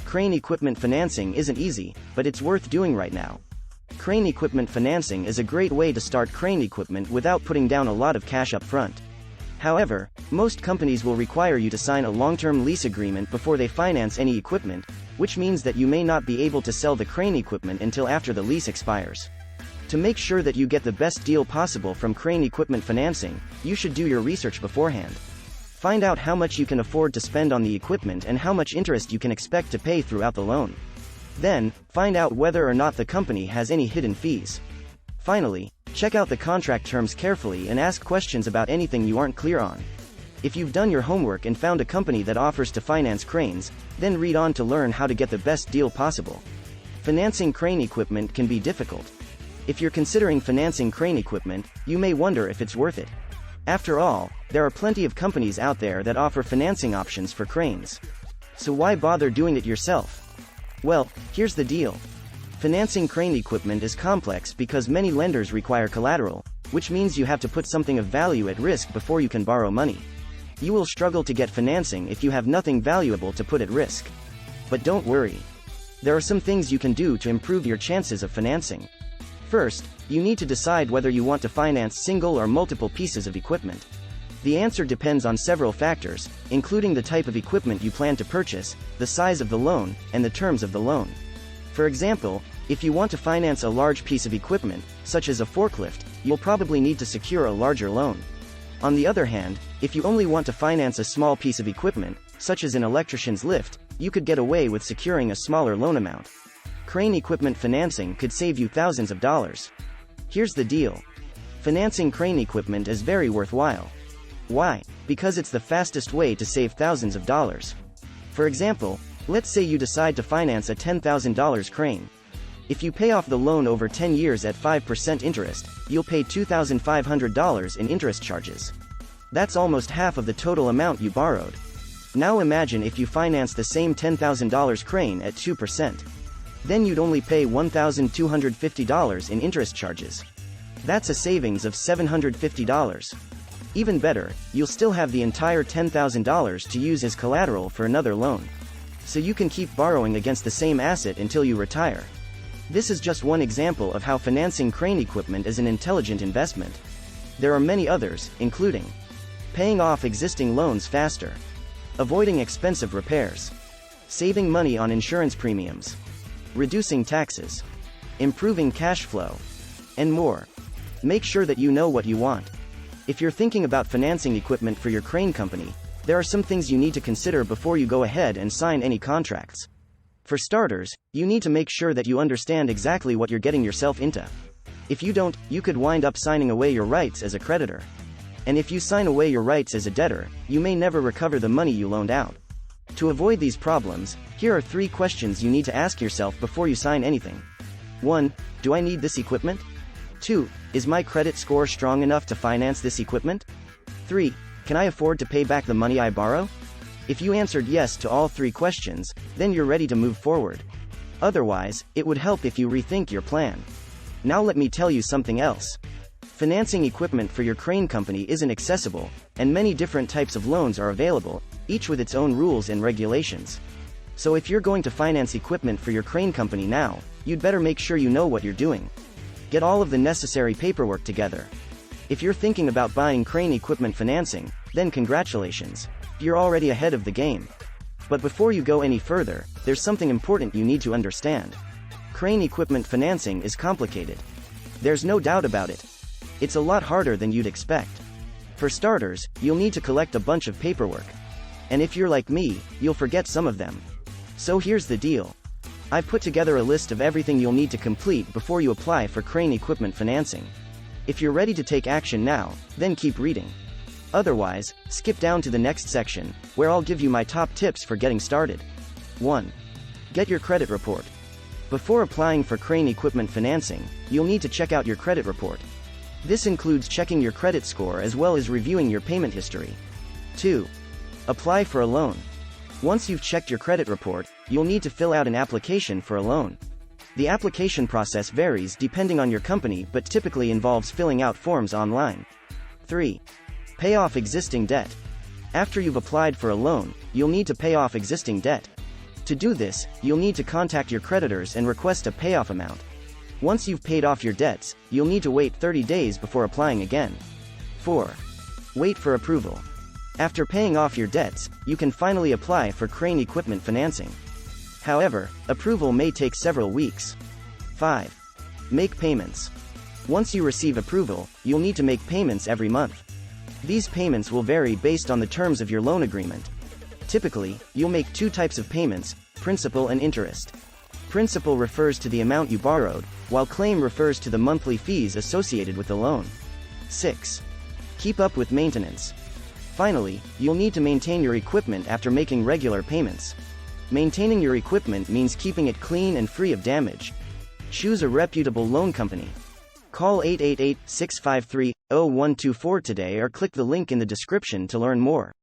Crane equipment financing isn't easy, but it's worth doing right now. Crane equipment financing is a great way to start crane equipment without putting down a lot of cash up front. However, most companies will require you to sign a long-term lease agreement before they finance any equipment, which means that you may not be able to sell the crane equipment until after the lease expires. To make sure that you get the best deal possible from crane equipment financing, you should do your research beforehand. Find out how much you can afford to spend on the equipment and how much interest you can expect to pay throughout the loan. Then, find out whether or not the company has any hidden fees. Finally, check out the contract terms carefully and ask questions about anything you aren't clear on. If you've done your homework and found a company that offers to finance cranes, then read on to learn how to get the best deal possible. Financing crane equipment can be difficult. If you're considering financing crane equipment, you may wonder if it's worth it. After all, there are plenty of companies out there that offer financing options for cranes. So why bother doing it yourself? Well, here's the deal. Financing crane equipment is complex because many lenders require collateral, which means you have to put something of value at risk before you can borrow money. You will struggle to get financing if you have nothing valuable to put at risk. But don't worry. There are some things you can do to improve your chances of financing. First, you need to decide whether you want to finance single or multiple pieces of equipment. The answer depends on several factors, including the type of equipment you plan to purchase, the size of the loan, and the terms of the loan. For example, if you want to finance a large piece of equipment, such as a forklift, you'll probably need to secure a larger loan. On the other hand, if you only want to finance a small piece of equipment, such as an electrician's lift, you could get away with securing a smaller loan amount. Crane equipment financing could save you thousands of dollars. Here's the deal. Financing crane equipment is very worthwhile. Why? Because it's the fastest way to save thousands of dollars. For example, let's say you decide to finance a $10,000 crane. If you pay off the loan over 10 years at 5% interest, you'll pay $2,500 in interest charges. That's almost half of the total amount you borrowed. Now imagine if you finance the same $10,000 crane at 2%. Then you'd only pay $1,250 in interest charges. That's a savings of $750. Even better, you'll still have the entire $10,000 to use as collateral for another loan. So you can keep borrowing against the same asset until you retire. This is just one example of how financing crane equipment is an intelligent investment. There are many others, including paying off existing loans faster, avoiding expensive repairs, saving money on insurance premiums, reducing taxes, improving cash flow, and more. Make sure that you know what you want. If you're thinking about financing equipment for your crane company, there are some things you need to consider before you go ahead and sign any contracts. For starters, you need to make sure that you understand exactly what you're getting yourself into. If you don't, you could wind up signing away your rights as a creditor. And if you sign away your rights as a debtor, you may never recover the money you loaned out. To avoid these problems, here are 3 questions you need to ask yourself before you sign anything. 1. Do I need this equipment? 2. Is my credit score strong enough to finance this equipment? 3. Can I afford to pay back the money I borrow? If you answered yes to all 3 questions, then you're ready to move forward. Otherwise, it would help if you rethink your plan. Now let me tell you something else. Financing equipment for your crane company isn't accessible, and many different types of loans are available, each with its own rules and regulations. So if you're going to finance equipment for your crane company now, you'd better make sure you know what you're doing. Get all of the necessary paperwork together. If you're thinking about buying crane equipment financing, then congratulations. You're already ahead of the game. But before you go any further, there's something important you need to understand. Crane equipment financing is complicated. There's no doubt about it. It's a lot harder than you'd expect. For starters, you'll need to collect a bunch of paperwork. And if you're like me, you'll forget some of them. So here's the deal. I've put together a list of everything you'll need to complete before you apply for crane equipment financing. If you're ready to take action now, then keep reading. Otherwise, skip down to the next section, where I'll give you my top tips for getting started. 1. Get your credit report. Before applying for crane equipment financing, you'll need to check out your credit report. This includes checking your credit score as well as reviewing your payment history. 2. Apply for a loan. Once you've checked your credit report, you'll need to fill out an application for a loan. The application process varies depending on your company but typically involves filling out forms online. 3. Pay off existing debt. After you've applied for a loan, you'll need to pay off existing debt. To do this, you'll need to contact your creditors and request a payoff amount. Once you've paid off your debts, you'll need to wait 30 days before applying again. 4. Wait for approval. After paying off your debts, you can finally apply for crane equipment financing. However, approval may take several weeks. 5. Make payments. Once you receive approval, you'll need to make payments every month. These payments will vary based on the terms of your loan agreement. Typically, you'll make two types of payments, principal and interest. Principal refers to the amount you borrowed, while claim refers to the monthly fees associated with the loan. 6. Keep up with maintenance. Finally, you'll need to maintain your equipment after making regular payments. Maintaining your equipment means keeping it clean and free of damage. Choose a reputable loan company. Call 888-653-0124 today or click the link in the description to learn more.